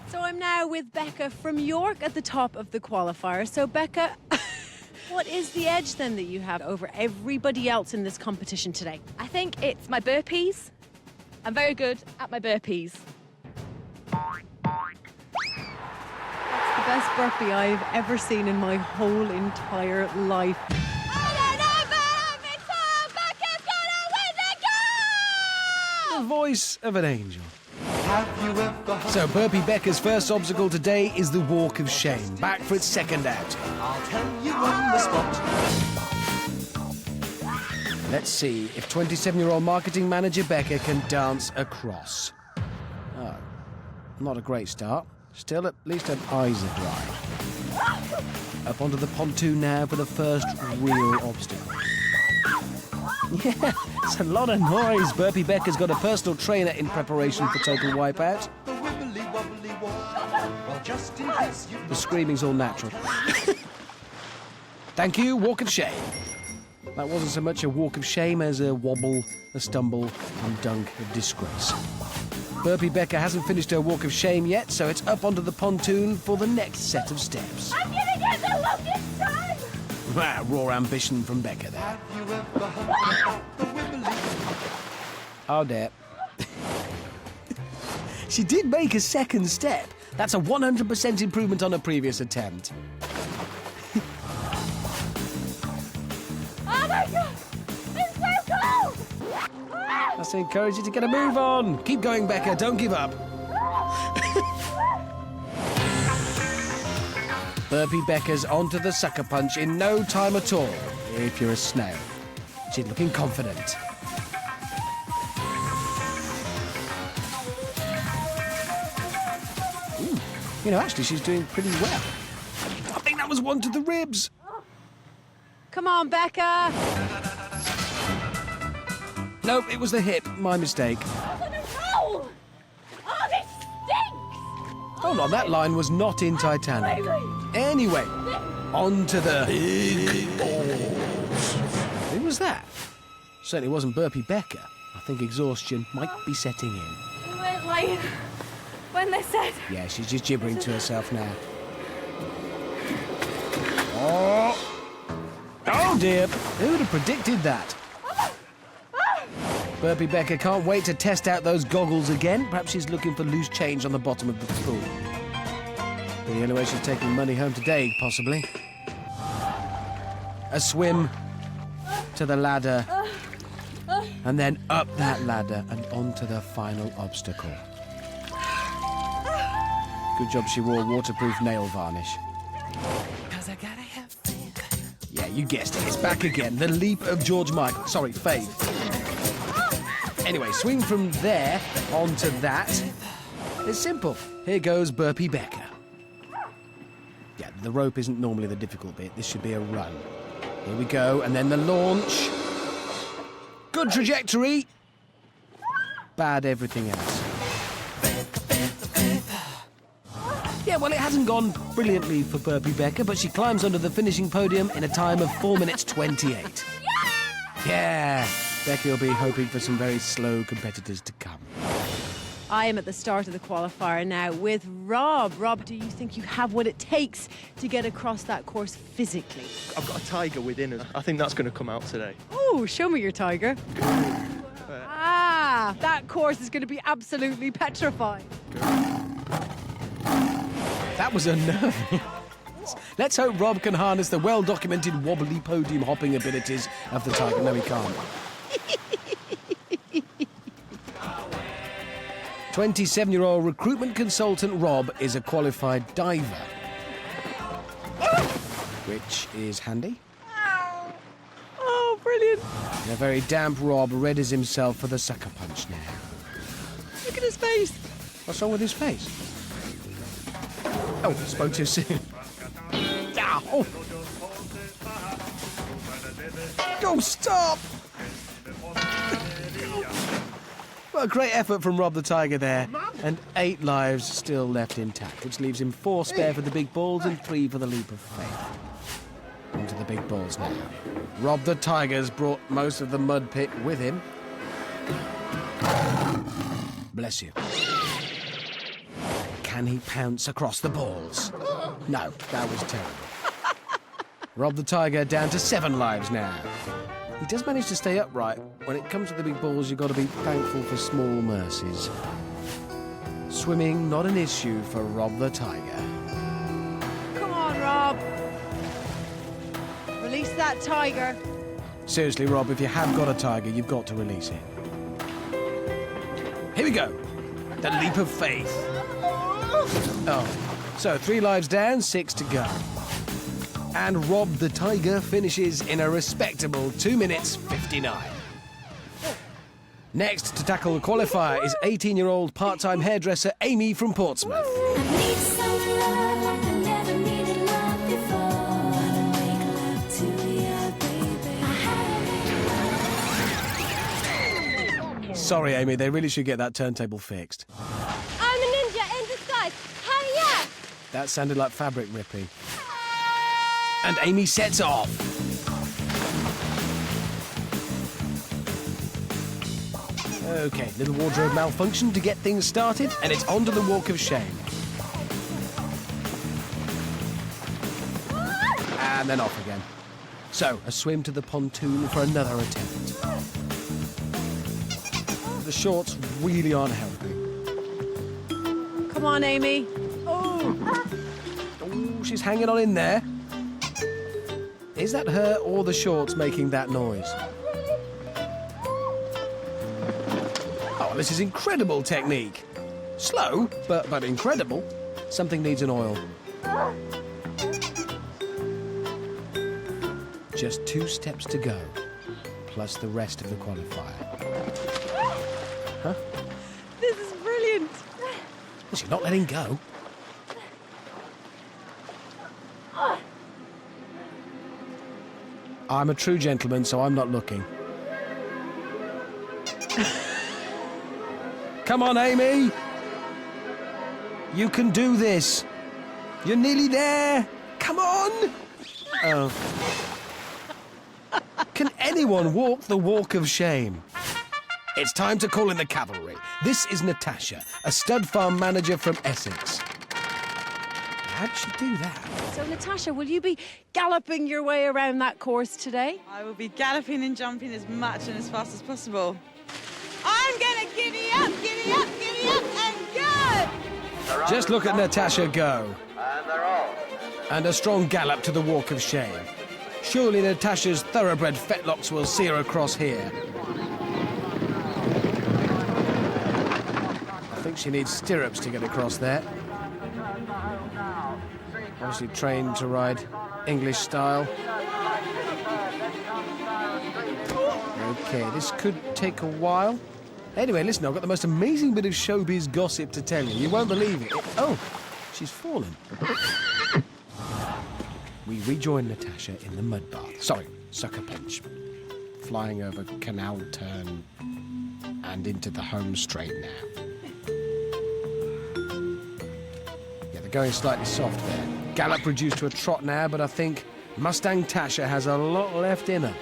So I'm now with Becca from York at the top of the qualifier. So Becca, what is the edge then that you have over everybody else in this competition today? I think it's my burpees. I'm very good at my burpees. That's the best burpee I've ever seen in my whole entire life. The voice of an angel. So Burpee Becca's first obstacle today is the walk of shame, back for its second outing. I'll tell you on the spot. Let's see if 27-year-old marketing manager Becca can dance across. Oh, not a great start. Still, at least her eyes are dry. Up onto the pontoon now for the first real obstacle. Yeah, it's a lot of noise. Burpee Becca's got a personal trainer in preparation for total wipeout. The screaming's all natural. Thank you, walk of shame. That wasn't so much a walk of shame as a wobble, a stumble, and dunk of disgrace. Burpee Becca hasn't finished her walk of shame yet, so it's up onto the pontoon for the next set of steps. I'm gonna get the longest time! Raw ambition from Becca there. Oh dear. She did make a second step. That's a 100% improvement on a previous attempt. Oh my God! It's so cold! That's to encourage you to get a move on. Keep going, Becca. Don't give up. Burpee Becca's onto the sucker punch in no time at all, if you're a snail. She's looking confident. Ooh, you know, actually, she's doing pretty well. I think that was one to the ribs. Come on, Becca! Nope, it was the hip. My mistake. Oh, this stinks! Hold on, that line was not in Titanic. Anyway, on to the big balls. Who was that? Certainly wasn't Burpee Becca. I think exhaustion might be setting in. You weren't lying when they said... Yeah, she's just gibbering to herself now. Oh! Oh dear, who would have predicted that? Burpee Becca can't wait to test out those goggles again. Perhaps she's looking for loose change on the bottom of the pool. The only way she's taking money home today, possibly. A swim to the ladder, and then up that ladder and onto the final obstacle. Good job she wore waterproof nail varnish. Yeah, you guessed it. It's back again. The leap of George Michael. Sorry, Faith. Anyway, swing from there onto that. It's simple. Here goes Burpee Becca. Yeah, the rope isn't normally the difficult bit. This should be a run. Here we go, and then the launch. Good trajectory. Bad everything else. Yeah, well, it hasn't gone brilliantly for Burpee Becca, but she climbs onto the finishing podium in a time of 4 minutes 28. Yeah! Becca will be hoping for some very slow competitors to come. I am at the start of the qualifier now with Rob. Rob, do you think you have what it takes to get across that course physically? I've got a tiger within us. I think that's going to come out today. Oh, show me your tiger. Ah, that course is going to be absolutely petrifying. That was a no. Let's hope Rob can harness the well-documented wobbly podium hopping abilities of the tiger. No, he can't. 27-year-old recruitment consultant Rob is a qualified diver. Which is handy. Oh, brilliant. And a very damp Rob readies himself for the sucker punch now. Look at his face. What's wrong with his face? Oh, spoke too soon. Ow. Oh, stop! Well, a great effort from Rob the Tiger there. And 8 lives still left intact, which leaves him 4 spare for the big balls and 3 for the leap of faith. On to the big balls now. Rob the Tiger's brought most of the mud pit with him. Bless you. Can he pounce across the balls? No, that was terrible. Rob the tiger down to 7 lives now. He does manage to stay upright. When it comes to the big balls, you've got to be thankful for small mercies. Swimming, not an issue for Rob the tiger. Come on, Rob. Release that tiger. Seriously, Rob, if you have got a tiger, you've got to release it. Here we go. The leap of faith. Oh, so 3 lives down, 6 to go. And Rob the tiger finishes in a respectable 2 minutes 59. Next to tackle the qualifier is 18-year-old part-time hairdresser Amy from Portsmouth. Sorry, Amy, they really should get that turntable fixed. I'm a ninja in disguise. Hiya! That sounded like fabric ripping. And Amy sets off. OK, little wardrobe malfunction to get things started, and it's on to the walk of shame. And then off again. So, a swim to the pontoon for another attempt. The shorts really aren't helping. Come on, Amy. Oh, she's hanging on in there. Is that her or the shorts making that noise? Oh, this is incredible technique. Slow, but incredible. Something needs an oil. Just 2 steps to go, plus the rest of the qualifier. Huh? This is brilliant. Well, she's not letting go. I'm a true gentleman, so I'm not looking. Come on, Amy! You can do this. You're nearly there. Come on! Oh. Can anyone walk the walk of shame? It's time to call in the cavalry. This is Natasha, a stud farm manager from Essex. How did she do that? So, Natasha, will you be galloping your way around that course today? I will be galloping and jumping as much and as fast as possible. I'm gonna giddy up, and go! Just look at Natasha go. And a strong gallop to the walk of shame. Surely Natasha's thoroughbred fetlocks will see her across here. I think she needs stirrups to get across there. Obviously trained to ride English style. Okay, this could take a while. Anyway, listen, I've got the most amazing bit of showbiz gossip to tell you. You won't believe it. Oh, she's fallen. We rejoin Natasha in the mud bath. Sorry, sucker punch. Flying over canal turn and into the home straight now. Yeah, they're going slightly soft there. Gallop reduced to a trot now, but I think Mustang Tasha has a lot left in her.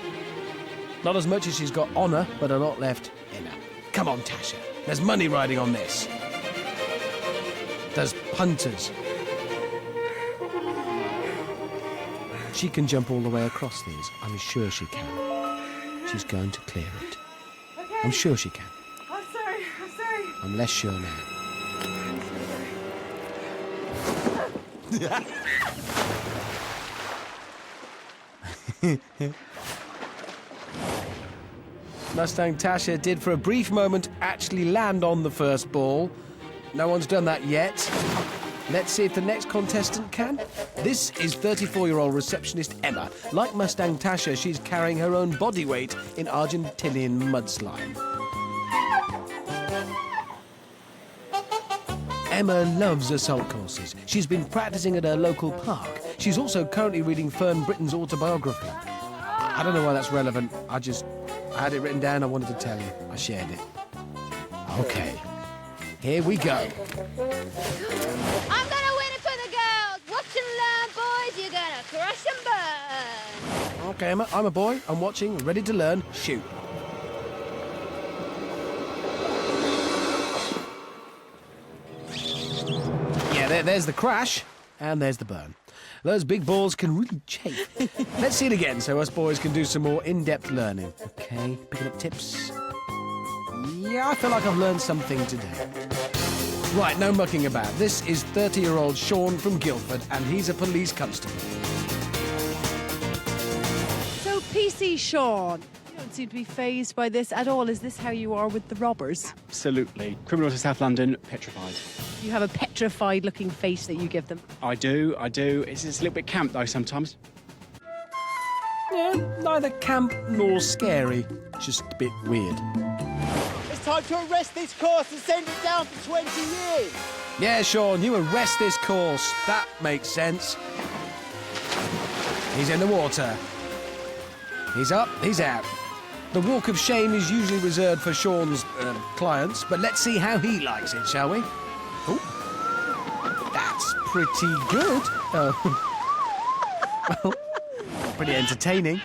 Not as much as she's got on her, but a lot left in her. Come on, Tasha. There's money riding on this. There's punters. She can jump all the way across these. I'm sure she can. She's going to clear it. Okay. I'm sure she can. I'm sorry. I'm less sure now. Mustang Tasha did for a brief moment actually land on the first ball. No one's done that yet. Let's see if the next contestant can. This is 34-year-old receptionist Emma. Like Mustang Tasha, she's carrying her own body weight in Argentinian mudslime. Emma loves assault courses. She's been practicing at her local park. She's also currently reading Fern Britton's autobiography. I don't know why that's relevant. I had it written down. I wanted to tell you. I shared it. Okay. Here we go. I'm gonna win it for the girls. Watch and learn, boys. You're gonna crush and burn. Okay, Emma, I'm a boy. I'm watching, ready to learn. Shoot. there's the crash, and there's the burn. Those big balls can really chafe. Let's see it again so us boys can do some more in-depth learning. Okay, picking up tips. Yeah, I feel like I've learned something today. Right, no mucking about. This is 30-year-old Sean from Guildford, and he's a police constable. So, PC Sean, you don't seem to be fazed by this at all. Is this how you are with the robbers? Absolutely. Criminals in South London, petrified. You have a petrified-looking face that you give them. I do. It's a little bit camp, though, sometimes. Yeah, neither camp nor scary. Just a bit weird. It's time to arrest this course and send it down for 20 years. Yeah, Sean, you arrest this course. That makes sense. He's in the water. He's up, he's out. The walk of shame is usually reserved for Sean's clients, but let's see how he likes it, shall we? Oh, that's pretty good. Oh. Well, pretty entertaining.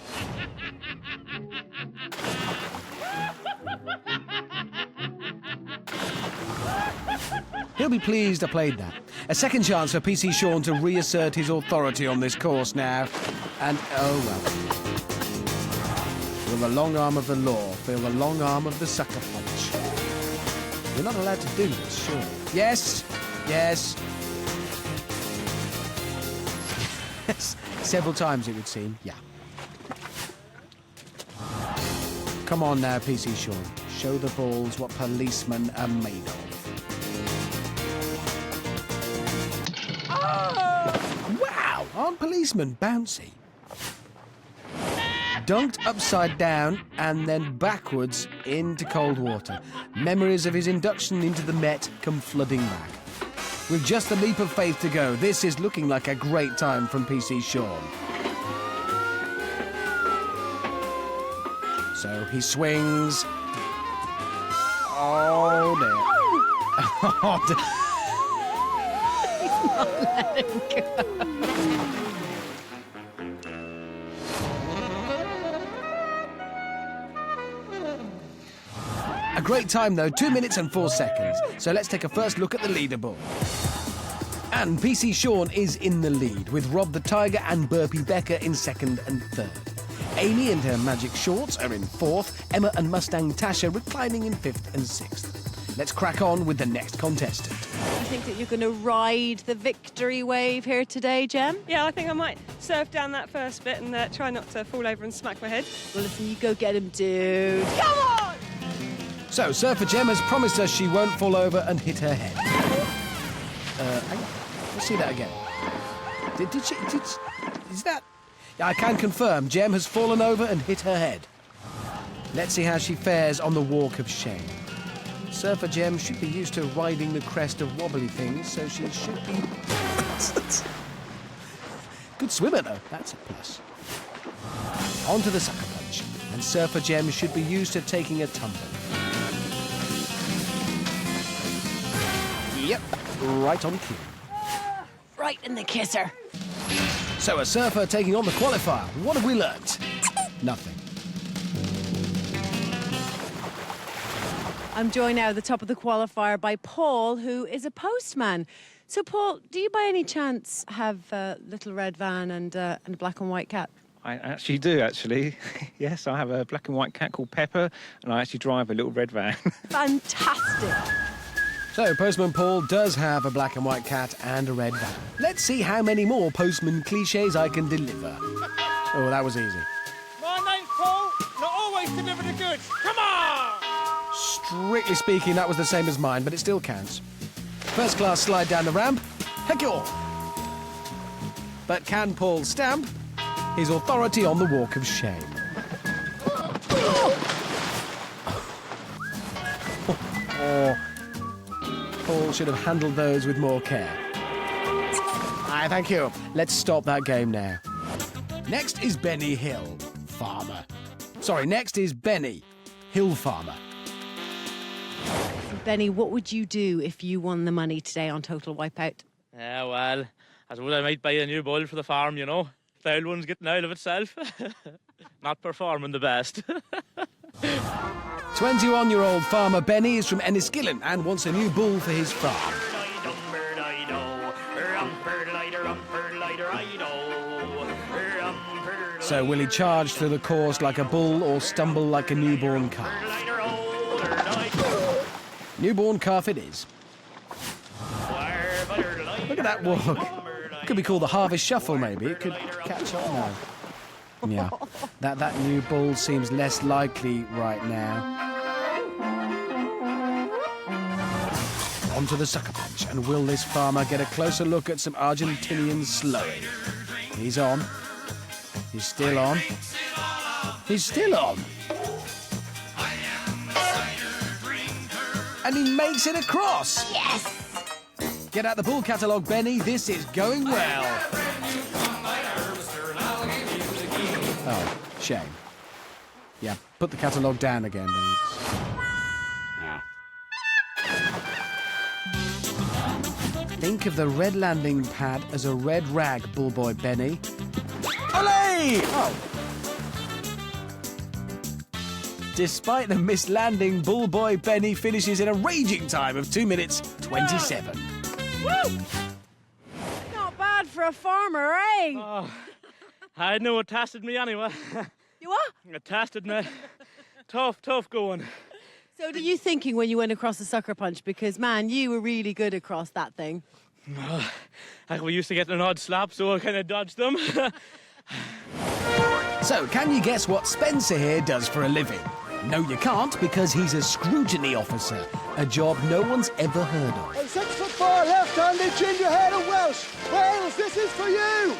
He'll be pleased I played that. A second chance for PC Sean to reassert his authority on this course now. And, oh well. Feel the long arm of the law. Feel the long arm of the sucker punch. You're not allowed to do this, sure. Yes, yes. Yes, several times it would seem, yeah. Come on now, PC Sean. Show the balls what policemen are made of. Wow, aren't policemen bouncy? Dunked upside down and then backwards into cold water. Memories of his induction into the Met come flooding back. With just a leap of faith to go, this is looking like a great time from PC Sean. So he swings. Oh, dear. Oh, dear. A great time though, 2 minutes and 4 seconds. So let's take a first look at the leaderboard. And PC Sean is in the lead, with Rob the Tiger and Burpee Becker in second and third. Amy and her magic shorts are in fourth, Emma and Mustang Tasha reclining in fifth and sixth. Let's crack on with the next contestant. You think that you're going to ride the victory wave here today, Jem? Yeah, I think I might surf down that first bit and try not to fall over and smack my head. Well, listen, you go get him, dude. Come on! So, Surfer Jem has promised us she won't fall over and hit her head. Hang on. Let's see that again. Did she... Is that... I can confirm Jem has fallen over and hit her head. Let's see how she fares on the walk of shame. Surfer Jem should be used to riding the crest of wobbly things, so she should be... Good swimmer, though. That's a plus. On to the sucker punch. And Surfer Jem should be used to taking a tumble. Yep, right on cue. Right in the kisser. So a surfer taking on the qualifier. What have we learnt? Nothing. I'm joined now at the top of the qualifier by Paul, who is a postman. So, Paul, do you by any chance have a little red van and a black and white cat? I actually do, actually. Yes, I have a black and white cat called Pepper, and I actually drive a little red van. Fantastic. So, Postman Paul does have a black and white cat and a red van. Let's see how many more postman cliches I can deliver. Oh, that was easy. My name's Paul, not always deliver the goods. Come on! Strictly speaking, that was the same as mine, but it still counts. First class slide down the ramp. Heck you all. But can Paul stamp his authority on the walk of shame? Oh. Paul should have handled those with more care. Aye, thank you. Let's stop that game now. Next is Benny Hill, farmer. Sorry, next is Benny, Hill farmer. Benny, what would you do if you won the money today on Total Wipeout? Yeah, well, I suppose I might buy a new bull for the farm, you know. The old one's getting out of itself. Not performing the best. 21-year-old farmer Benny is from Enniskillen and wants a new bull for his farm. So will he charge through the course like a bull or stumble like a newborn calf? Newborn calf it is. Look at that walk. Could be called the Harvest Shuffle, maybe. It could catch on now. Yeah, that new bull seems less likely right now. Onto the sucker punch, and will this farmer get a closer look at some Argentinian slowing? He's on. He's still on. He's still on. And he makes it across. Yes! Get out the bull catalogue, Benny. This is going well. Oh, shame. Yeah, put the catalogue down again, please. Think of the red landing pad as a red rag, bullboy Benny. Olé! Oh. Despite the missed landing, bullboy Benny finishes in a raging time of 2 minutes 27. Woo! Not bad for a farmer, eh? Oh, I know it tested me anyway. You what? It tested me. Tough going. So what are you thinking when you went across the sucker punch? Because, man, you were really good across that thing. Oh, like we used to get an odd slap, so I kind of dodged them. So, can you guess what Spencer here does for a living? No, you can't, because he's a scrutiny officer, a job no one's ever heard of. Hey, 6'4", left-handed gingerhead of Welsh. Wales, this is for you.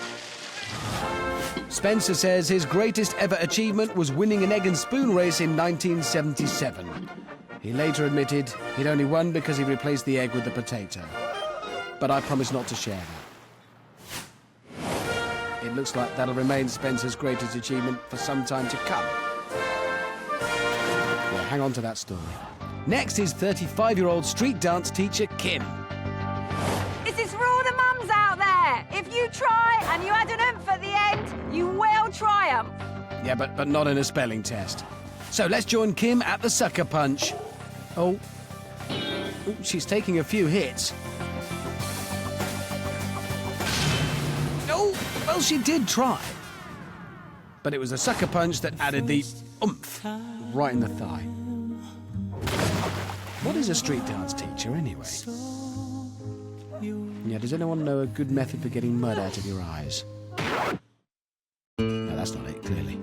Spencer says his greatest ever achievement was winning an egg and spoon race in 1977. He later admitted he'd only won because he replaced the egg with the potato. But I promise not to share that. It looks like that'll remain Spencer's greatest achievement for some time to come. Yeah, hang on to that story. Next is 35-year-old street dance teacher Kim. This is for all the mums out there. If you try and you add an oomph at the end, you will triumph. Yeah, but not in a spelling test. So let's join Kim at the sucker punch. Oh, she's taking a few hits. Oh, well, she did try. But it was the sucker punch that added the oomph right in the thigh. What is a street dance teacher, anyway? Yeah, does anyone know a good method for getting mud out of your eyes? No, that's not it, clearly.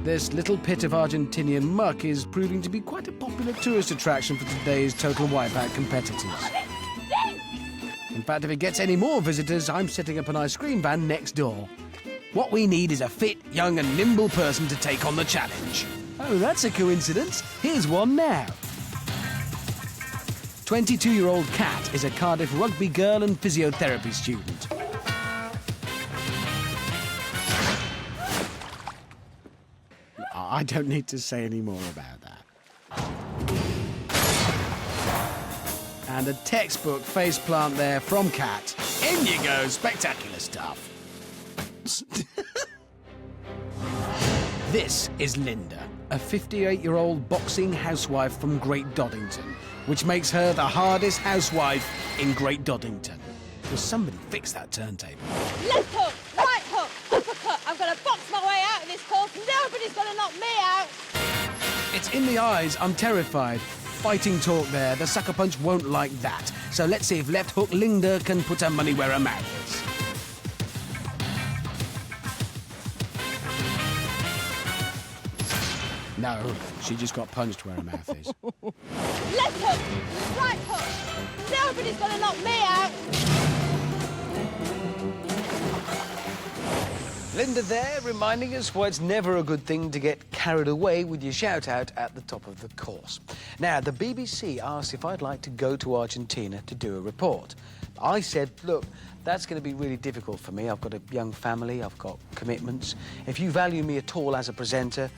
This little pit of Argentinian muck is proving to be quite a popular tourist attraction for today's Total Wipeout competitors. In fact, if it gets any more visitors, I'm setting up an ice cream van next door. What we need is a fit, young and nimble person to take on the challenge. Oh, that's a coincidence. Here's one now. 22-year-old Kat is a Cardiff rugby girl and physiotherapy student. I don't need to say any more about that. And a textbook faceplant there from Kat. In you go, spectacular stuff. This is Linda, a 58-year-old boxing housewife from Great Doddington, which makes her the hardest housewife in Great Doddington. Will somebody fix that turntable? Left hook, right hook, uppercut. I'm going to box my way out of this course. Nobody's going to knock me out. It's in the eyes. I'm terrified. Fighting talk there. The sucker punch won't like that. So let's see if left hook Linda can put her money where her mouth is. No, she just got punched where her mouth is. Left hook, right hook. Nobody's going to knock me out. Linda there, reminding us why it's never a good thing to get carried away with your shout-out at the top of the course. Now, the BBC asked if I'd like to go to Argentina to do a report. I said, look, that's going to be really difficult for me. I've got a young family, I've got commitments. If you value me at all as a presenter,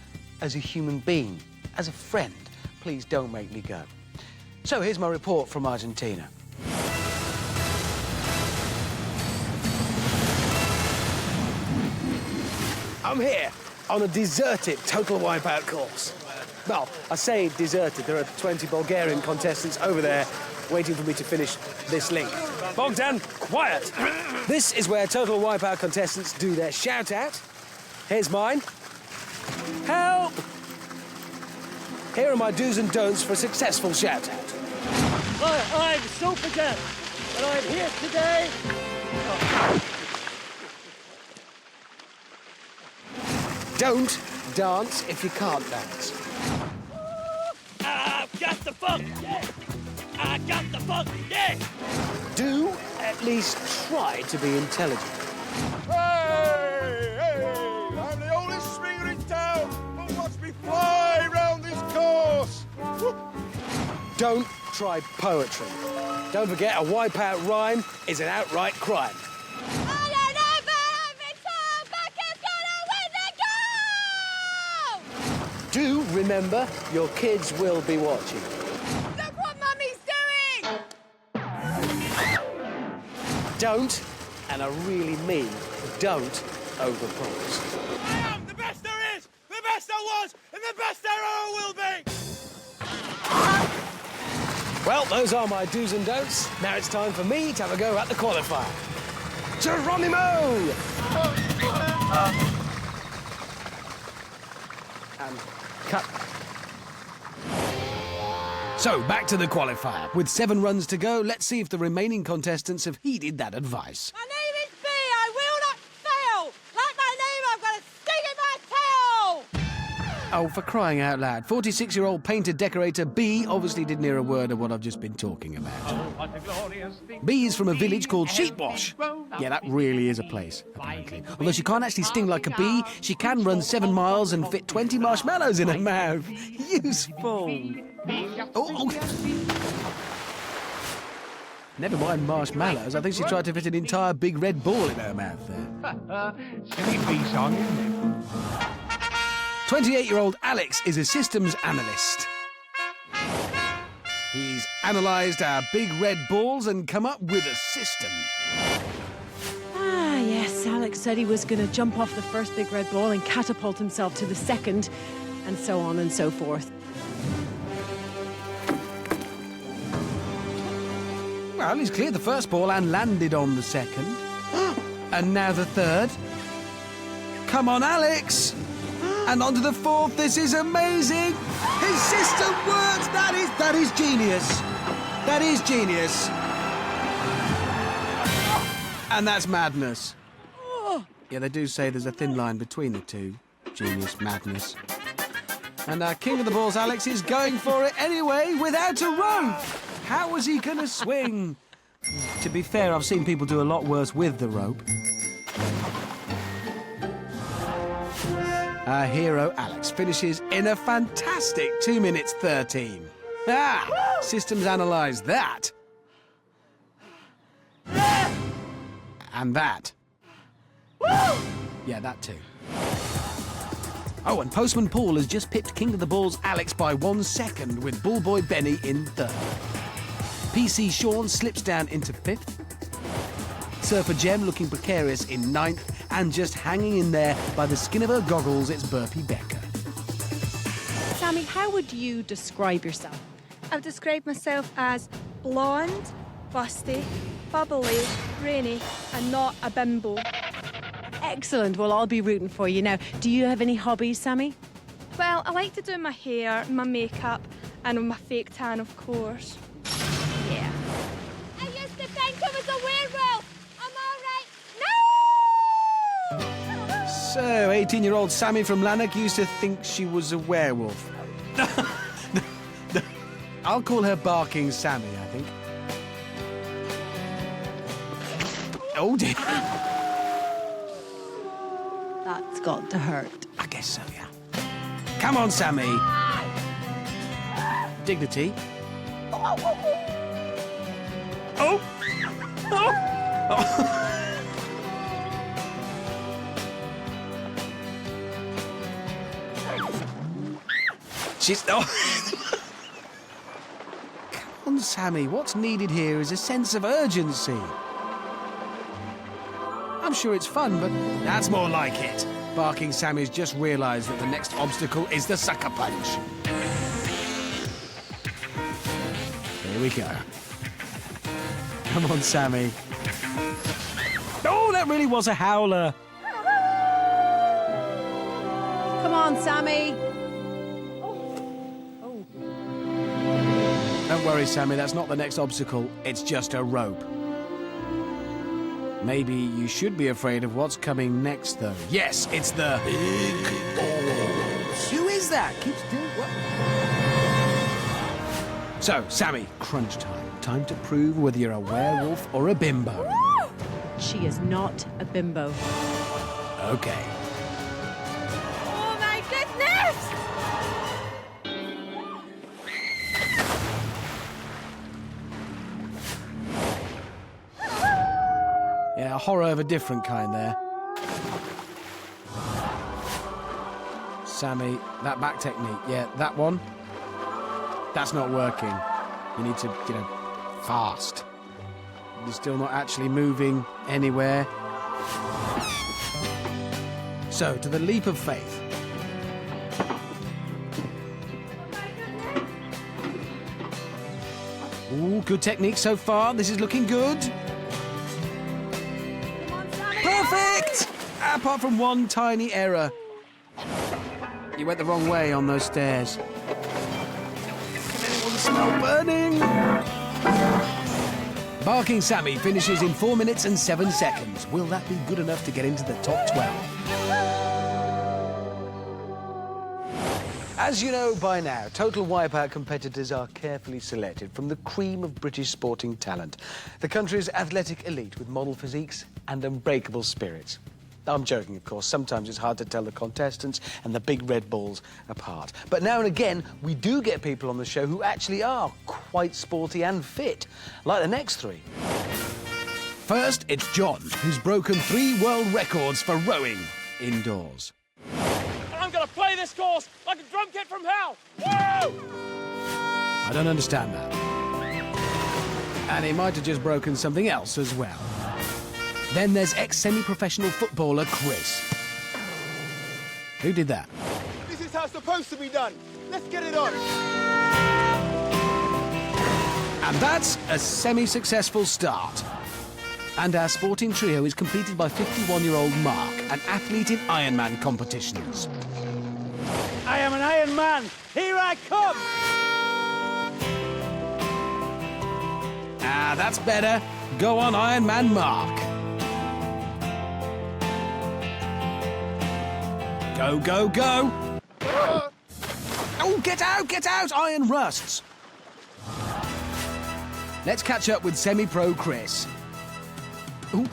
as a human being, as a friend, please don't make me go. So here's my report from Argentina. I'm here on a deserted Total Wipeout course. Well, I say deserted. There are 20 Bulgarian contestants over there waiting for me to finish this link. Bogdan, quiet. This is where Total Wipeout contestants do their shout-out. Here's mine. Help! Here are my do's and don'ts for a successful shout-out. I'm Superman, and I'm here today. Don't dance if you can't dance. I've got the funk, yeah. I got the funk, yeah. Do at least try to be intelligent. Hey! I'm the oldest swinger in town, but watch me fly round this course. Don't try poetry. Don't forget, a wipeout rhyme is an outright crime. Do remember, your kids will be watching. Look what Mummy's doing! Don't, and I really mean don't, overpromise. I am the best there is, the best there was, and the best there ever will be. Well, those are my do's and don'ts. Now it's time for me to have a go at the qualifier. Geronimo! And cut. So, back to the qualifier. With 7 runs to go, let's see if the remaining contestants have heeded that advice. My name is B. I will not fail. Like my name, I've got a sting in my tail. Oh, for crying out loud. 46-year-old painter decorator B obviously didn't hear a word of what I've just been talking about. B is from a village called Sheepwash. Yeah, that really is a place, apparently. Although she can't actually sting like a bee, she can run 7 miles and fit 20 marshmallows in her mouth. Useful. Oh. Never mind marshmallows. I think she tried to fit an entire big red ball in her mouth there. Silly bee song, isn't it? 28-year-old Alex is a systems analyst. He's analysed our big red balls and come up with a system. Ah, yes, Alex said he was going to jump off the first big red ball and catapult himself to the second, and so on and so forth. Well, he's cleared the first ball and landed on the second. And now the third. Come on, Alex! And onto the fourth. This is amazing! His system works! That is genius! That is genius! And that's madness. Yeah, they do say there's a thin line between the two. Genius, madness. And our king of the balls, Alex, is going for it anyway without a rope! How was he going to swing? To be fair, I've seen people do a lot worse with the rope. Our hero, Alex, finishes in a fantastic 2 minutes 13. Ah! Systems analyse that. And that. Yeah, that too. Oh, and Postman Paul has just pipped King of the Balls Alex by 1 second with Bullboy Benny in 3rd. PC Sean slips down into 5th. Surfer Jem looking precarious in 9th. And just hanging in there by the skin of her goggles, it's Burpee Becker. Sammy, how would you describe yourself? I would describe myself as blonde, busty, bubbly, brainy, and not a bimbo. Excellent. Well, I'll be rooting for you. Now, do you have any hobbies, Sammy? Well, I like to do my hair, my makeup, and my fake tan, of course. Yeah. I used to think I was a werewolf. I'm all right. No! So, 18-year-old Sammy from Lanark used to think she was a werewolf. I'll call her Barking Sammy, I think. Oh, dear. That's got to hurt. I guess so, yeah. Come on, Sammy. Dignity. Oh! Oh! Oh! She's... Oh. Come on, Sammy. What's needed here is a sense of urgency. I'm sure it's fun, but that's more like it. Barking Sammy's just realised that the next obstacle is the sucker punch. Here we go. Come on, Sammy. Oh, that really was a howler. Come on, Sammy. Don't worry, Sammy, that's not the next obstacle. It's just a rope. Maybe you should be afraid of what's coming next, though. Yes, it's the big balls. Who is that? Keeps doing what? So, Sammy, crunch time. Time to prove whether you're a werewolf or a bimbo. She is not a bimbo. Okay. Oh, my goodness! Yeah, a horror of a different kind there. Sammy, that back technique, yeah, that one. That's not working. You need to, fast. You're still not actually moving anywhere. So, to the leap of faith. Ooh, good technique so far. This is looking good. Perfect! Apart from one tiny error. You went the wrong way on those stairs. Can anyone smell burning? Barking Sammy finishes in 4 minutes and 7 seconds. Will that be good enough to get into the top 12? As you know by now, Total Wipeout competitors are carefully selected from the cream of British sporting talent. The country's athletic elite with model physiques and unbreakable spirits. I'm joking, of course. Sometimes it's hard to tell the contestants and the big red balls apart. But now and again, we do get people on the show who actually are quite sporty and fit, like the next three. First, it's John, who's broken 3 world records for rowing indoors. I'm going to play this course like a drum kit from hell! Woo! I don't understand that. And he might have just broken something else as well. Then there's ex-semi-professional footballer Chris. Who did that? This is how it's supposed to be done. Let's get it on. And that's a semi-successful start. And our sporting trio is completed by 51-year-old Mark, an athlete in Ironman competitions. I am an Iron Man. Here I come. Ah, that's better. Go on, Ironman Mark. Go, go, go. Oh, get out, iron rusts. Let's catch up with semi-pro Chris. Ooh.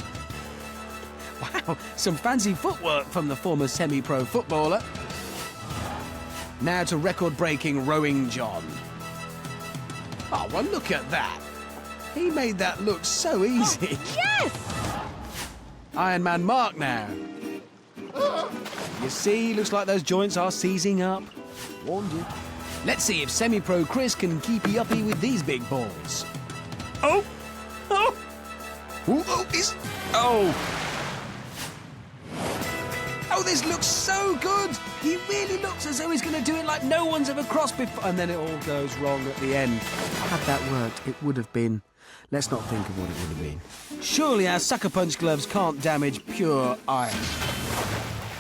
Wow, some fancy footwork from the former semi-pro footballer. Now to record-breaking rowing John. Oh, well, look at that. He made that look so easy. Oh, yes! Ironman Mark now. You see, looks like those joints are seizing up. Warned you. Let's see if semi-pro Chris can keepy-uppy with these big balls. Oh! Oh! Ooh, oh, oh! Oh, this looks so good! He really looks as though he's going to do it like no one's ever crossed before. And then it all goes wrong at the end. Had that worked, it would have been... Let's not think of what it would have been. Surely our sucker punch gloves can't damage pure iron.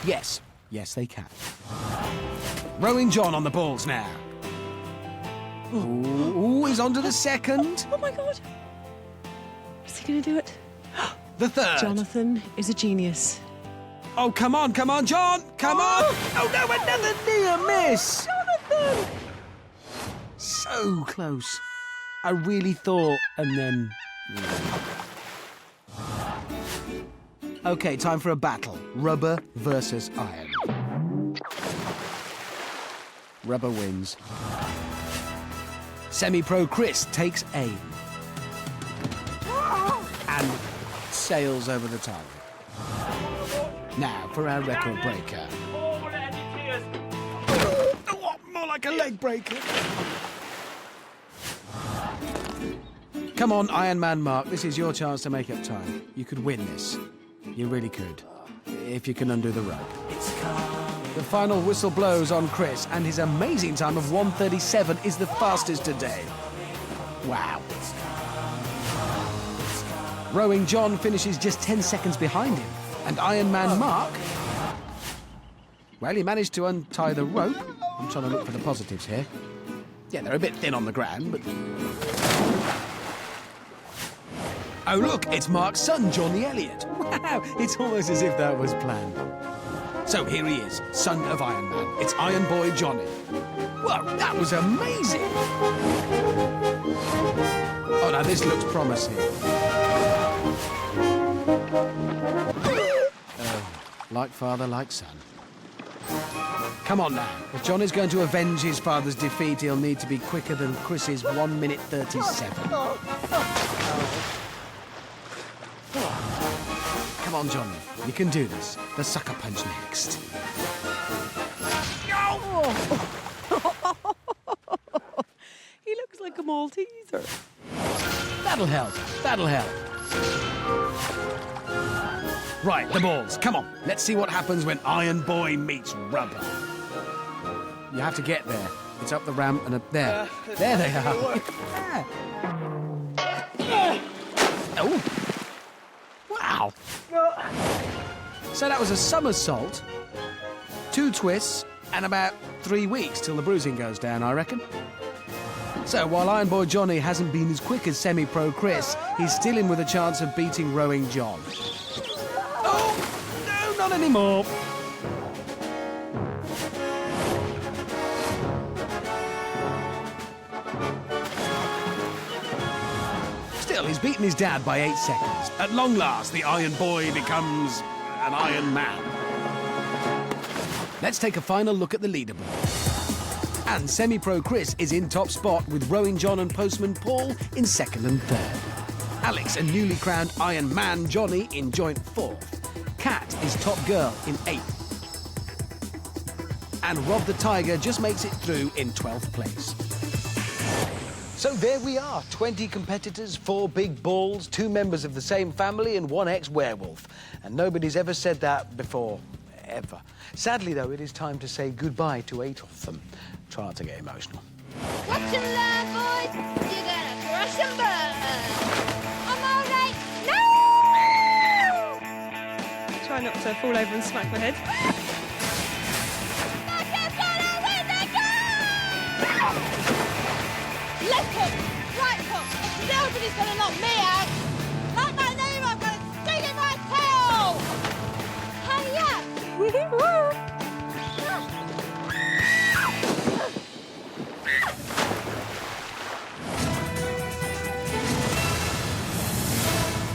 Yes. Yes, they can. Rowing John on the balls now. Ooh, he's on to the second. Oh, my God. Is he going to do it? The third. Jonathan is a genius. Oh, come on, John! Come on! Oh, no, another near miss! Jonathan! So close. I really thought, and then... OK, time for a battle. Rubber versus iron. Rubber wins. Semi-pro Chris takes aim. And sails over the target. Now for our record breaker. Oh, more like a leg breaker. Come on, Iron Man Mark. This is your chance to make up time. You could win this. You really could. If you can undo the rope. The final whistle blows on Chris, and his amazing time of 1:37 is the fastest today. Wow. Rowing John finishes just 10 seconds behind him. And Iron Man Mark... Well, he managed to untie the rope. I'm trying to look for the positives here. Yeah, they're a bit thin on the ground, but... Oh, look, it's Mark's son, Johnny Elliott. Wow, it's almost as if that was planned. So here he is, son of Iron Man. It's Iron Boy Johnny. Well, that was amazing. Oh, now this looks promising. Like father, like son. Come on now. If John is going to avenge his father's defeat, he'll need to be quicker than Chris's 1 minute 37. Come on, Johnny. You can do this. The sucker punch next. He looks like a Malteser. That'll help. That'll help. Right, the balls. Come on. Let's see what happens when Iron Boy meets rubber. You have to get there. It's up the ramp and up there. There they are. Oh. Wow. So that was a somersault, 2 twists, and about 3 weeks till the bruising goes down, I reckon. So while Iron Boy Johnny hasn't been as quick as semi-pro Chris, he's still in with a chance of beating Rowing John. Oh, no, not anymore. Still, he's beaten his dad by 8 seconds. At long last, the Iron Boy becomes an Iron Man. Let's take a final look at the leaderboard. And semi-pro Chris is in top spot with Rowing John and Postman Paul in 2nd and 3rd. Alex and newly crowned Iron Man Johnny in joint 4th. Kat is top girl in 8th. And Rob the Tiger just makes it through in 12th place. So there we are, 20 competitors, 4 big balls, 2 members of the same family and 1 ex-werewolf. And nobody's ever said that before, ever. Sadly, though, it is time to say goodbye to 8 of them. Try not to get emotional. Watch and learn, boys. You're gonna crush and burn. I'm all right. No! Try not to fall over and smack my head. Left hook, right hook. Nobody's gonna knock me out. Like my name, I'm gonna sting in my tail. Hurry up.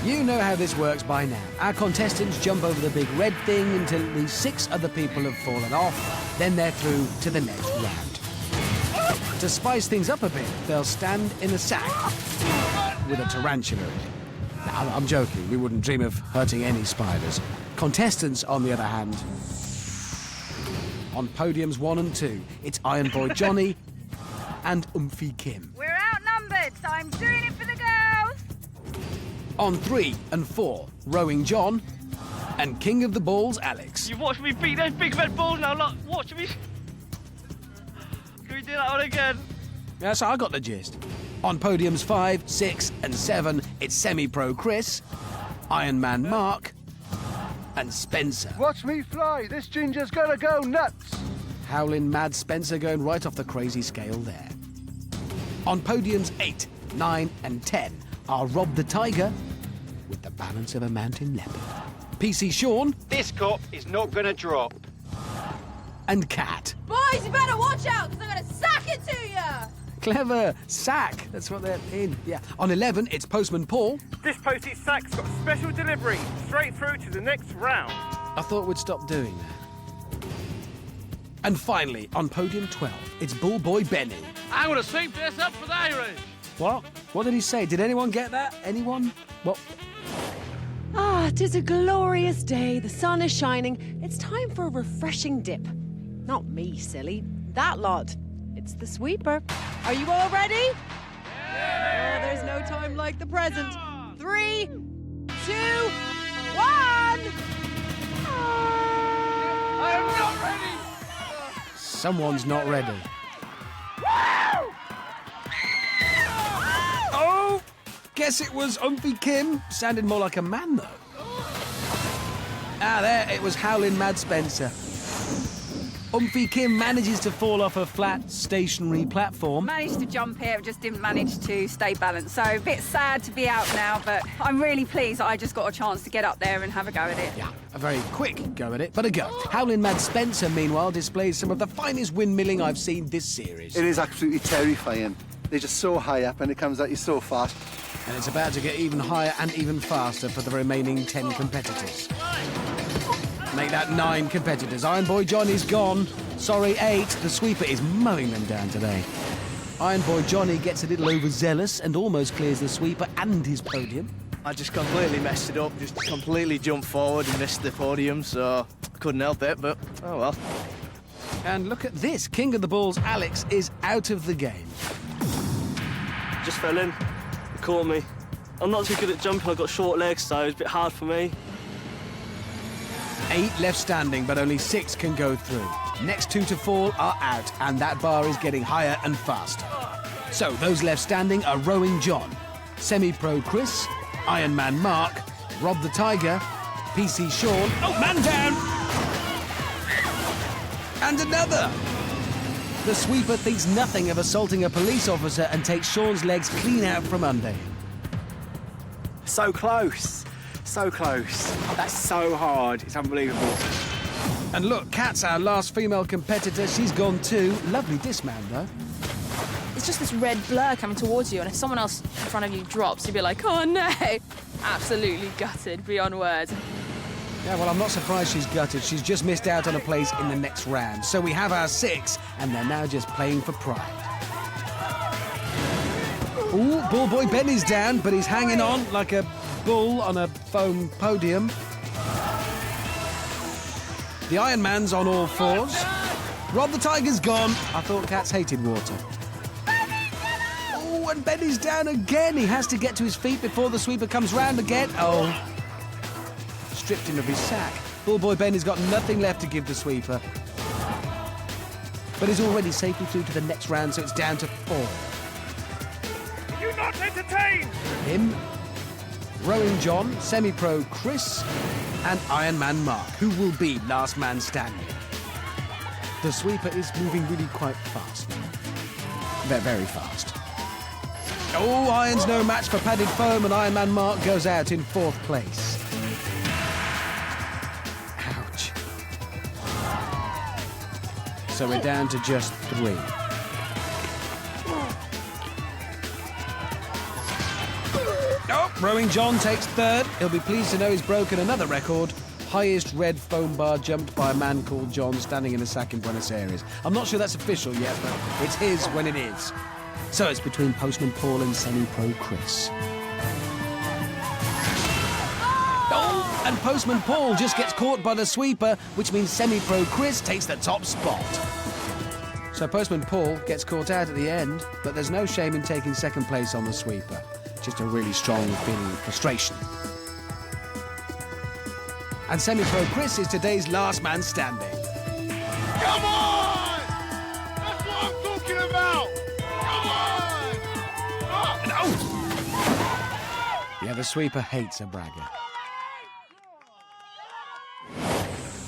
You know how this works by now. Our contestants jump over the big red thing until at least 6 other people have fallen off. Then they're through to the next round. To spice things up a bit, they'll stand in a sack with a tarantula in it. Now, I'm joking. We wouldn't dream of hurting any spiders. Contestants, on the other hand, on podiums 1 and 2, it's Iron Boy Johnny and Umphy Kim. We're outnumbered, so I'm doing it for the girls. On 3 and 4, Rowing John and King of the Balls, Alex. You watch me beat those big red balls now, look. Watch me. Can we do that one again? Yes, I got the gist. On podiums 5, 6 and 7, it's semi-pro Chris, Iron Man Mark and Spencer. Watch me fly. This ginger's gonna go nuts. Howling mad Spencer going right off the crazy scale there. On podiums 8, 9 and 10 are Rob the Tiger with the balance of a mountain leopard, PC Sean. This cup is not gonna drop. And Kat. Boys, you better watch out, because I'm gonna sack it to you. Clever. Sack. That's what they're in. Yeah. On 11, it's Postman Paul. This postage sack's got special delivery straight through to the next round. I thought we'd stop doing that. And finally, on podium 12, it's Bull Boy Benny. I'm going to sweep this up for the Irish. What? What did he say? Did anyone get that? Anyone? What? Ah, 'tis a glorious day. The sun is shining. It's time for a refreshing dip. Not me, silly. That lot. It's the sweeper. Are you all ready? Yeah! Oh, there's no time like the present. 3, 2, 1. I am not ready. Someone's not ready. Oh! Guess it was Umphy Kim. Sounded more like a man, though. Ah, there, it was Howlin' Mad Spencer. Umphy Kim manages to fall off a flat, stationary platform. Managed to jump here, just didn't manage to stay balanced. So a bit sad to be out now, but I'm really pleased that I just got a chance to get up there and have a go at it. Yeah, a very quick go at it, but a go. Howlin' Mad Spencer, meanwhile, displays some of the finest windmilling I've seen this series. It is absolutely terrifying. They're just so high up and it comes at you so fast. And it's about to get even higher and even faster for the remaining 10 competitors. Make that 9 competitors. Iron Boy Johnny's gone. Sorry, 8. The sweeper is mowing them down today. Iron Boy Johnny gets a little overzealous and almost clears the sweeper and his podium. I just completely messed it up, just completely jumped forward and missed the podium, so I couldn't help it, but oh well. And look at this. King of the Balls, Alex, is out of the game. Just fell in. It caught me. I'm not too good at jumping. I've got short legs, so it's a bit hard for me. 8 left standing, but only 6 can go through. Next 2 to fall are out, and that bar is getting higher and faster. So those left standing are Rowing John, Semi-Pro Chris, Iron Man Mark, Rob the Tiger, PC Sean. Oh, man down! And another! The sweeper thinks nothing of assaulting a police officer and takes Sean's legs clean out from under him. So close. So close. That's so hard. It's unbelievable. And look, Kat's our last female competitor. She's gone too. Lovely dismount, though. It's just this red blur coming towards you, and if someone else in front of you drops, you'd be like, oh no! Absolutely gutted, beyond words. Yeah, well, I'm not surprised she's gutted. She's just missed out on a place in the next round. So we have our 6, and they're now just playing for pride. Ooh, Ball Boy Benny's down, but he's hanging on like a bull on a foam podium. The Iron Man's on all 4s. Rob the Tiger's gone. I thought cats hated water. Oh, and Benny's down again. He has to get to his feet before the sweeper comes round again. Oh. Stripped him of his sack. Bull Boy Benny's got nothing left to give the sweeper. But he's already safely through to the next round, so it's down to 4. Are you not entertained? Him, Rowing John, Semi-Pro Chris, and Iron Man Mark, who will be last man standing. The sweeper is moving really quite fast. They're very fast. Oh, Iron's no match for padded foam, and Iron Man Mark goes out in 4th place. Ouch. So we're down to just 3. Oh, Rowing John takes 3rd. He'll be pleased to know he's broken another record. Highest red foam bar jumped by a man called John standing in a sack in Buenos Aires. I'm not sure that's official yet, but it's his when it is. So it's between Postman Paul and Semi-Pro Chris. Oh, and Postman Paul just gets caught by the sweeper, which means Semi-Pro Chris takes the top spot. So Postman Paul gets caught out at the end, but there's no shame in taking 2nd place on the sweeper. Just a really strong feeling of frustration. And Semi-Pro Chris is today's last man standing. Come on! That's what I'm talking about! Come on! And oh! Yeah, the sweeper hates a bragger.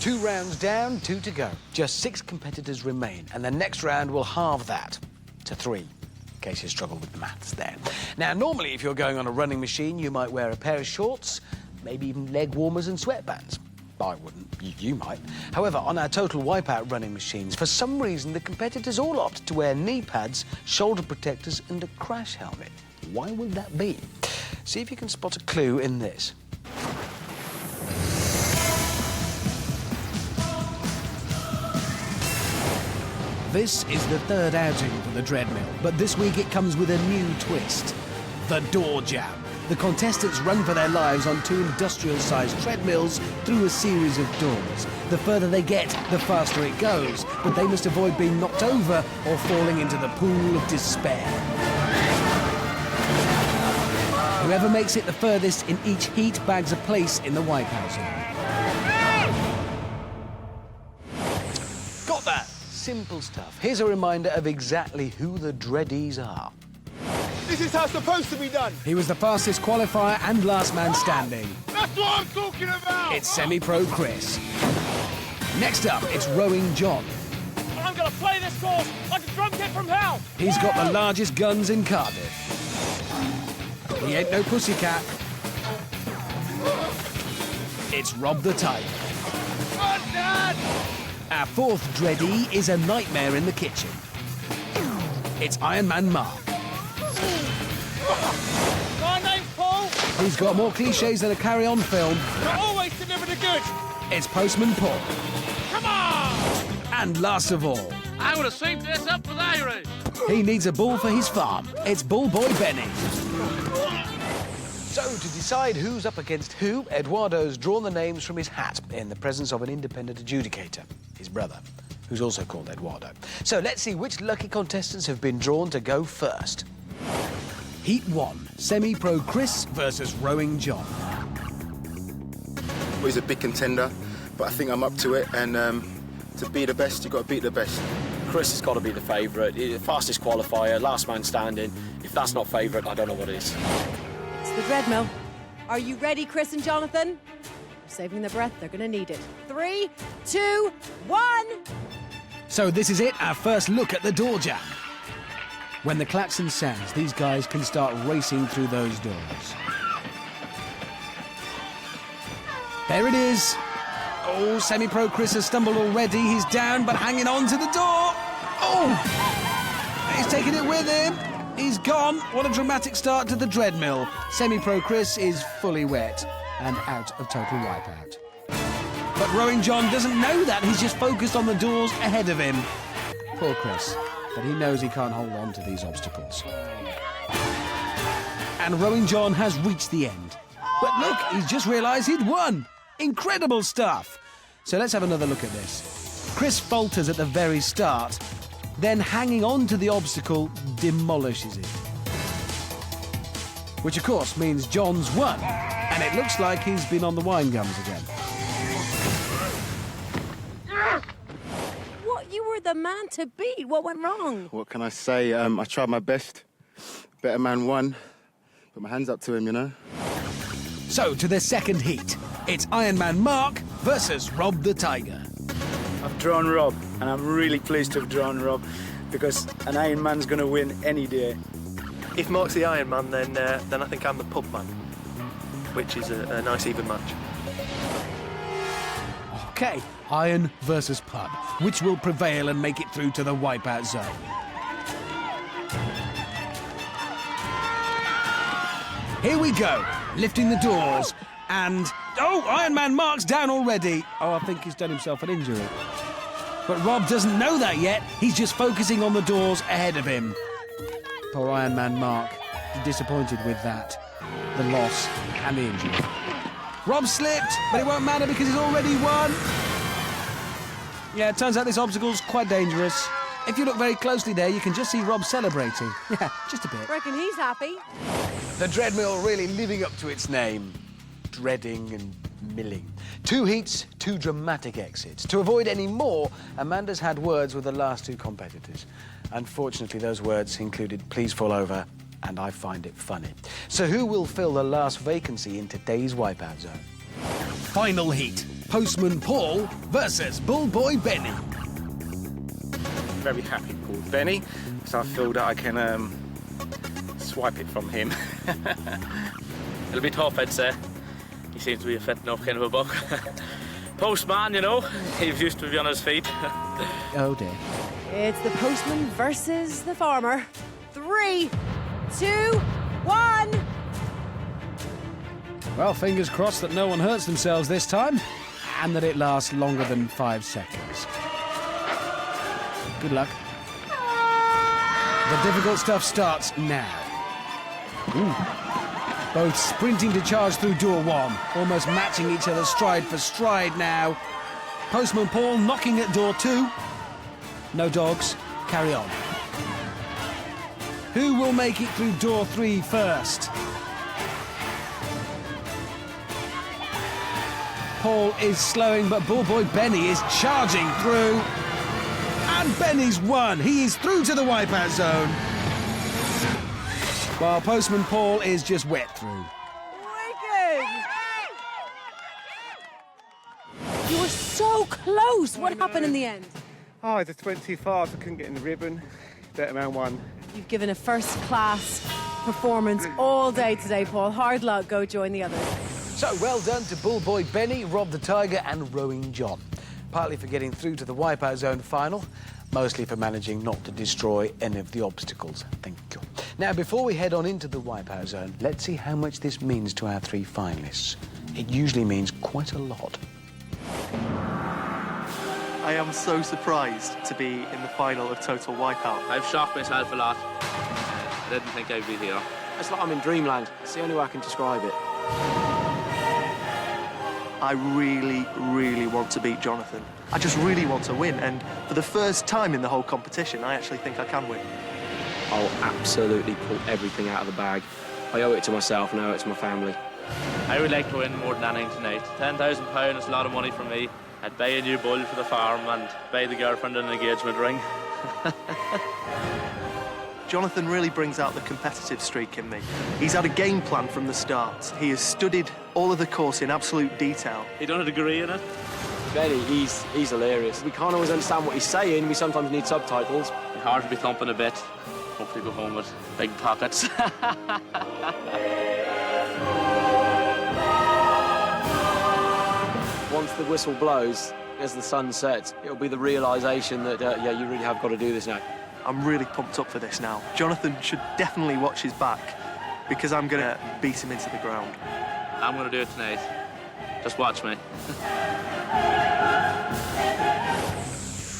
2 rounds down, 2 to go. Just 6 competitors remain, and the next round will halve that to 3. In case you struggle with the maths there. Now, normally, if you're going on a running machine, you might wear a pair of shorts, maybe even leg warmers and sweatbands. I wouldn't. You might. However, on our Total Wipeout running machines, for some reason, the competitors all opt to wear knee pads, shoulder protectors and a crash helmet. Why would that be? See if you can spot a clue in this. This is the 3rd outing for the dreadmill, but this week it comes with a new twist. The door jam. The contestants run for their lives on 2 industrial-sized treadmills through a series of doors. The further they get, the faster it goes, but they must avoid being knocked over or falling into the pool of despair. Whoever makes it the furthest in each heat bags a place in the Wipeout zone. Got that? Simple stuff. Here's a reminder of exactly who the dreadies are. This is how it's supposed to be done. He was the fastest qualifier and last man standing. That's what I'm talking about. It's semi-pro Chris. Next up, it's rowing John. I'm going to play this course like a drum kit from hell. He's got the largest guns in Cardiff. He ain't no pussycat. It's Rob the Tiger. Run, Dad! Our fourth dreadie is a nightmare in the kitchen. It's Iron Man Mark. My name's Paul. He's got more cliches than a carry-on film. I always deliver the goods. It's Postman Paul. Come on! And last of all, I would have swept this up with Irish. he needs a bull for his farm. It's Bull Boy Benny. So, to decide who's up against who, Eduardo's drawn the names from his hat in the presence of an independent adjudicator, his brother, who's also called Eduardo. So, let's see which lucky contestants have been drawn to go first. Heat 1, semi-pro Chris versus rowing John. Well, he's a big contender, but I think I'm up to it, and to be the best, you've got to beat the best. Chris has got to be the favourite. He's the fastest qualifier, last man standing. If that's not favourite, I don't know what is. It's the dreadmill. Are you ready, Chris and Jonathan? Saving their breath, they're gonna need it. 3, 2, 1. So this is it, our first look at the door jam. When the klaxon sounds, these guys can start racing through those doors. There it is. Oh, semi-pro Chris has stumbled already. He's down, but hanging on to the door. Oh! He's taking it with him. He's gone. What a dramatic start to the dreadmill. Semi-pro Chris is fully wet and out of total wipeout. But rowing John doesn't know that. He's just focused on the doors ahead of him. Poor Chris. But he knows he can't hold on to these obstacles. And rowing John has reached the end. But look, he's just realised he'd won. Incredible stuff. So let's have another look at this. Chris falters at the very start, then hanging on to the obstacle demolishes it. Which of course means John's won, and it looks like he's been on the wine gums again. What? You were the man to beat. What went wrong? What can I say? I tried my best. Better man won. Put my hands up to him, you know. So to the second heat. It's Iron Man Mark versus Rob the Tiger. I've drawn Rob, and I'm really pleased to have drawn Rob, because an Iron Man's going to win any day. If Mark's the Iron Man, then I think I'm the pub man, which is a nice even match. Okay, Iron versus Pub. Which will prevail and make it through to the wipeout zone? Here we go, lifting the doors, and... Oh, Iron Man Mark's down already. Oh, I think he's done himself an injury. But Rob doesn't know that yet. He's just focusing on the doors ahead of him. Poor Iron Man Mark, disappointed with that. The loss and the injury. Rob slipped, but it won't matter because he's already won. Yeah, it turns out this obstacle's quite dangerous. If you look very closely there, you can just see Rob celebrating. Yeah, just a bit. Reckon he's happy. The dreadmill really living up to its name. Dreading and milling. 2 heats, 2 dramatic exits. To avoid any more, Amanda's had words with the last 2 competitors. Unfortunately, those words included "please fall over" and "I find it funny." So who will fill the last vacancy in today's wipeout zone? Final heat. Postman Paul versus Bull Boy Benny. Very happy Paul Benny, so I feel that I can swipe it from him. It'll be tough, I'd say. He seems to be a fit enough kind of a buck. Postman, you know, he's used to be on his feet. Oh dear. It's the postman versus the farmer. 3, 2, 1. Well, fingers crossed that no one hurts themselves this time, and that it lasts longer than 5 seconds. Good luck. The difficult stuff starts now. Ooh. Both sprinting to charge through door 1, almost matching each other stride for stride now. Postman Paul knocking at door 2. No dogs, carry on. Who will make it through door 3 first? Paul is slowing, but Bull Boy Benny is charging through. And Benny's won. He is through to the wipeout zone. while Postman Paul is just wet through. You were so close. What happened in the end? Oh, I just went too fast. I couldn't get in the ribbon. Better man won. You've given a first-class performance all day today, Paul. Hard luck. Go join the others. So, well done to Bullboy Benny, Rob the Tiger and Rowing John. Partly for getting through to the Wipeout Zone final, mostly for managing not to destroy any of the obstacles. Thank you. Now, before we head on into the Wipeout Zone, let's see how much this means to our 3 finalists. It usually means quite a lot. I am so surprised to be in the final of Total Wipeout. I've shocked myself a lot. I didn't think I'd be here. It's like I'm in dreamland. It's the only way I can describe it. I really, really want to beat Jonathan. I just really want to win, and for the first time in the whole competition, I actually think I can win. I'll absolutely pull everything out of the bag. I owe it to myself and I owe it to my family. I would like to win more than anything tonight. £10,000 is a lot of money for me. I'd buy a new bull for the farm and buy the girlfriend an engagement ring. Jonathan really brings out the competitive streak in me. He's had a game plan from the start. He has studied all of the course in absolute detail. You done a degree in it? Benny, he's hilarious. We can't always understand what he's saying. We sometimes need subtitles. It's hard to be thumping a bit. Hopefully go home with big pockets. Once the whistle blows, as the sun sets, it'll be the realisation that, yeah, you really have got to do this now. I'm really pumped up for this now. Jonathan should definitely watch his back, because I'm going to beat him into the ground. I'm going to do it tonight. Just watch me.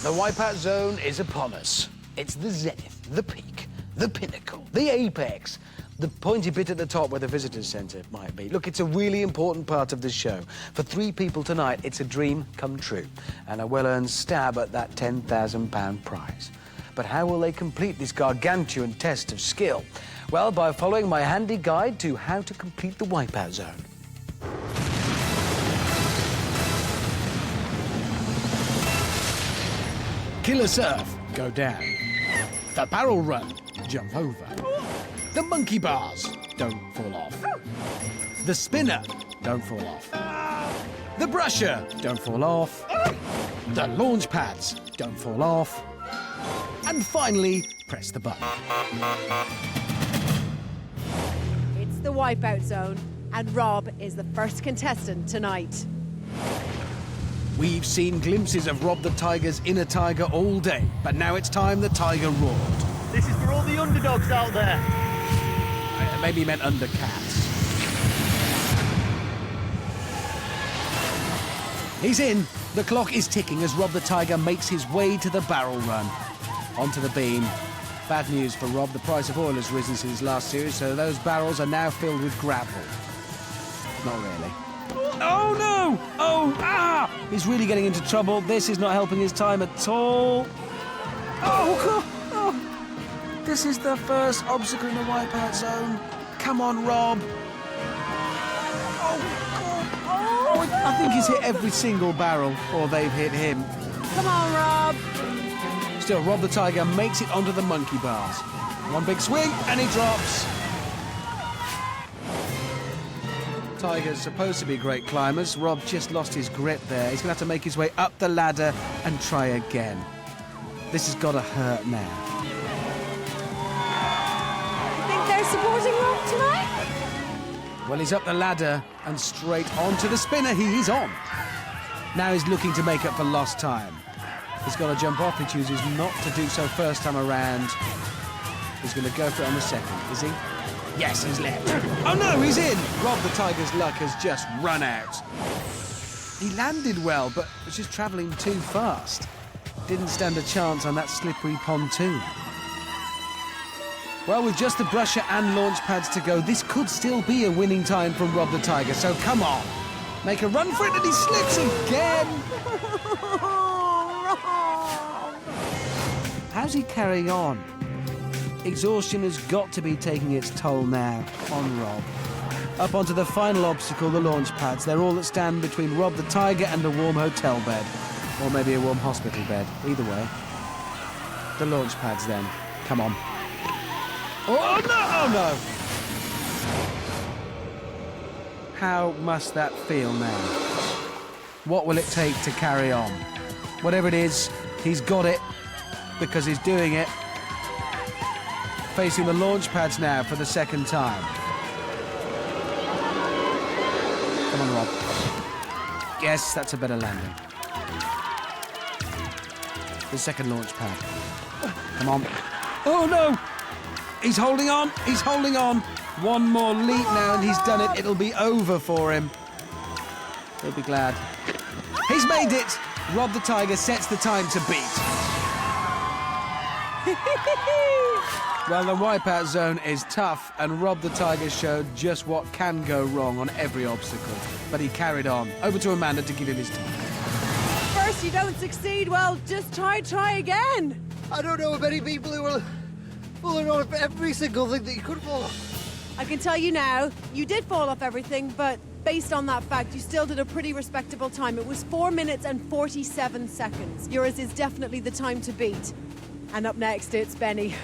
The Wipeout Zone is upon us. It's the zenith, the peak, the pinnacle, the apex, the pointy bit at the top where the visitors centre might be. Look, it's a really important part of the show. For 3 people tonight, it's a dream come true and a well-earned stab at that £10,000 prize. But how will they complete this gargantuan test of skill? Well, by following my handy guide to how to complete the Wipeout Zone. Killer surf, go down. The barrel run, jump over. The monkey bars, don't fall off. The spinner, don't fall off. The brusher, don't fall off. The launch pads, don't fall off. And finally, press the button. It's the Wipeout Zone, and Rob is the first contestant tonight. We've seen glimpses of Rob the Tiger's inner tiger all day, but now it's time the tiger roared. This is for all the underdogs out there. Maybe he meant under cats. He's in. The clock is ticking as Rob the Tiger makes his way to the barrel run. Onto the beam. Bad news for Rob, the price of oil has risen since last series, so those barrels are now filled with gravel. Not really. Oh, no! Oh, ah! He's really getting into trouble. This is not helping his time at all. Oh, God! Oh. This is the first obstacle in the Wipeout Zone. Come on, Rob. Oh, God. Oh, I think he's hit every single barrel, or they've hit him. Come on, Rob. Still, Rob the Tiger makes it onto the monkey bars. One big swing, and he drops. Tigers supposed to be great climbers. Rob just lost his grip there. He's going to have to make his way up the ladder and try again. This has got to hurt now. You think they're supporting Rob tonight? Well, he's up the ladder and straight onto the spinner. He is on. Now he's looking to make up for lost time. He's got to jump off. He chooses not to do so first time around. He's going to go for it on the second, is he? Yes, he's left. Oh, no, he's in. Rob the Tiger's luck has just run out. He landed well, but was just travelling too fast. Didn't stand a chance on that slippery pontoon. Well, with just the brusher and launch pads to go, this could still be a winning time from Rob the Tiger, so come on. Make a run for it, and he slips again. How's he carrying on? Exhaustion has got to be taking its toll now on Rob. Up onto the final obstacle, the launch pads. They're all that stand between Rob the Tiger and a warm hotel bed. Or maybe a warm hospital bed. Either way. The launch pads then. Come on. Oh, no! Oh, no! How must that feel now? What will it take to carry on? Whatever it is, he's got it, because he's doing it. Facing the launch pads now for the second time. Come on, Rob. Yes, that's a better landing. The second launch pad. Come on. Oh, no! He's holding on. He's holding on. One more leap now, and he's done it. It'll be over for him. He'll be glad. He's made it! Rob the Tiger sets the time to beat. Well, the Wipeout zone is tough, and Rob the Tiger showed just what can go wrong on every obstacle. But he carried on. Over to Amanda to give him his time. First you don't succeed, well, just try again. I don't know of any people who are falling off every single thing that you could fall off. I can tell you now, you did fall off everything, but based on that fact, you still did a pretty respectable time. It was 4 minutes and 47 seconds. Yours is definitely the time to beat. And up next, it's Benny.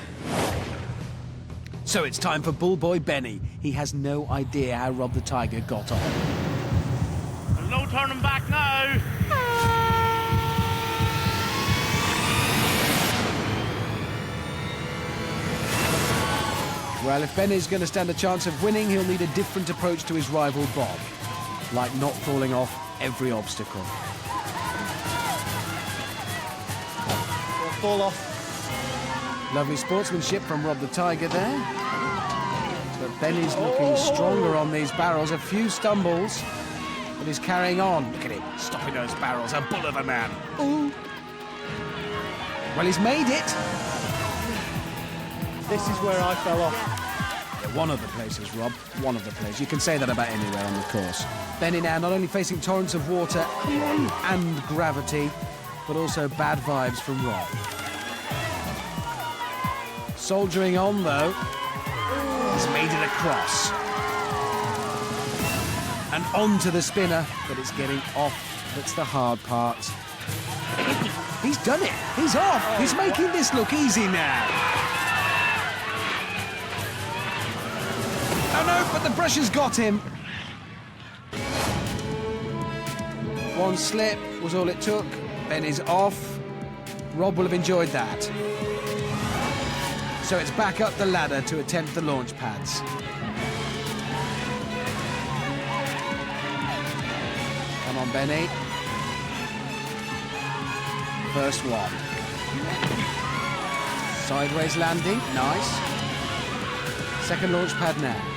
So it's time for Bullboy Benny. He has no idea how Rob the Tiger got on. There's no turning back now. Well, if Benny's going to stand a chance of winning, he'll need a different approach to his rival Bob. Like not falling off every obstacle. Don't fall off. Lovely sportsmanship from Rob the Tiger there. But Benny's looking stronger on these barrels. A few stumbles, but he's carrying on. Look at him, stopping those barrels. A bull of a man. Ooh. Well, he's made it. This is where I fell off. Yeah, one of the places, Rob. One of the places. You can say that about anywhere on the course. Benny now not only facing torrents of water and gravity, but also bad vibes from Rob. Soldiering on, though. He's made it across. And onto the spinner, but it's getting off. That's the hard part. He's done it. He's off. He's making this look easy now. Oh no, but the pressure's got him. One slip was all it took. Benny's off. Rob will have enjoyed that. So it's back up the ladder to attempt the launch pads. Come on, Benny. First one. Sideways landing, nice. Second launch pad now.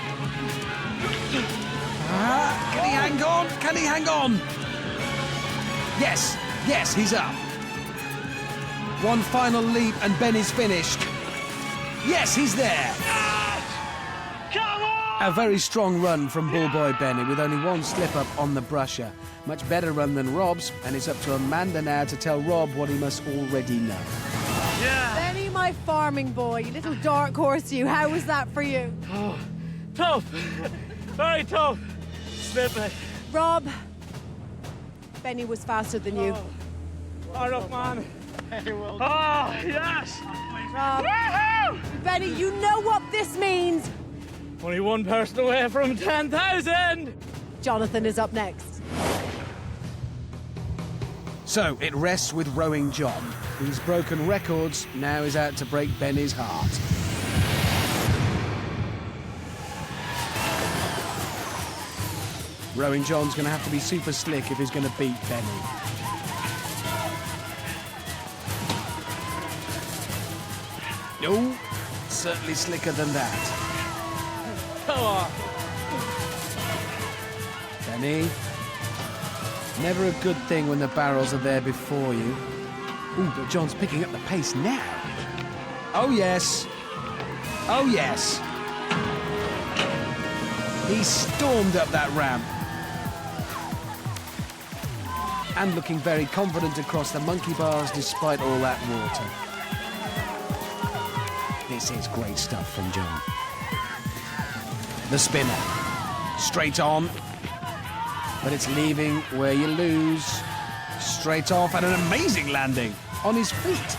Can he hang on? Can he hang on? Yes, yes, he's up. One final leap and Benny's finished. Yes, he's there. Come on! A very strong run from Bullboy Benny with only one slip-up on the brusher. Much better run than Rob's, and it's up to Amanda now to tell Rob what he must already know. Yeah. Benny, my farming boy, you little dark horse you, how was that for you? Oh, tough. Very tough. Slippy. Rob, Benny was faster than you. Hard up, man. Oh, yes! Rob, Woohoo! Benny, you know what this means. Only one person away from 10,000! Jonathan is up next. So it rests with Rowing John, who's broken records, now is out to break Benny's heart. Rowing John's going to have to be super slick if he's going to beat Benny. No, certainly slicker than that. Come on. Benny. Never a good thing when the barrels are there before you. Ooh, but John's picking up the pace now. Oh, yes. Oh, yes. He stormed up that ramp. And looking very confident across the monkey bars despite all that water. This is great stuff from John. The spinner. Straight on. But it's leaving where you lose. Straight off and an amazing landing on his feet.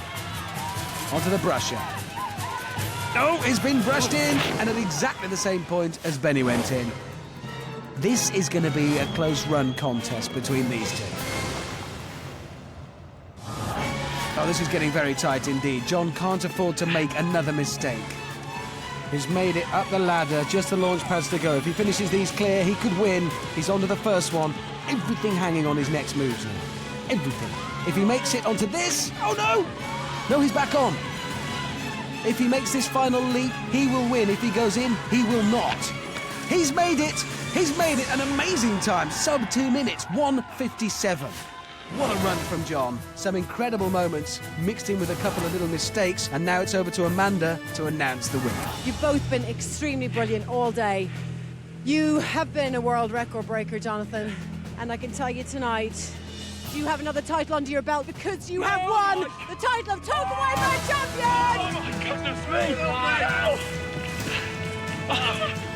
Onto the brusher. Oh, it's been brushed in, and at exactly the same point as Benny went in. This is going to be a close run contest between these two. Oh, this is getting very tight indeed. John can't afford to make another mistake. He's made it up the ladder, just the launch pads to go. If he finishes these clear, he could win. He's onto the first one. Everything hanging on his next moves now. Everything. If he makes it onto this... Oh, no! No, he's back on. If he makes this final leap, he will win. If he goes in, he will not. He's made it! He's made it an amazing time. Sub 2 minutes, 1:57. What a run from John. Some incredible moments mixed in with a couple of little mistakes, and now it's over to Amanda to announce the winner. You've both been extremely brilliant all day. You have been a world record breaker, Jonathan, and I can tell you tonight, you have another title under your belt because you have won the title of Token Wipeout Champion! Oh my goodness me!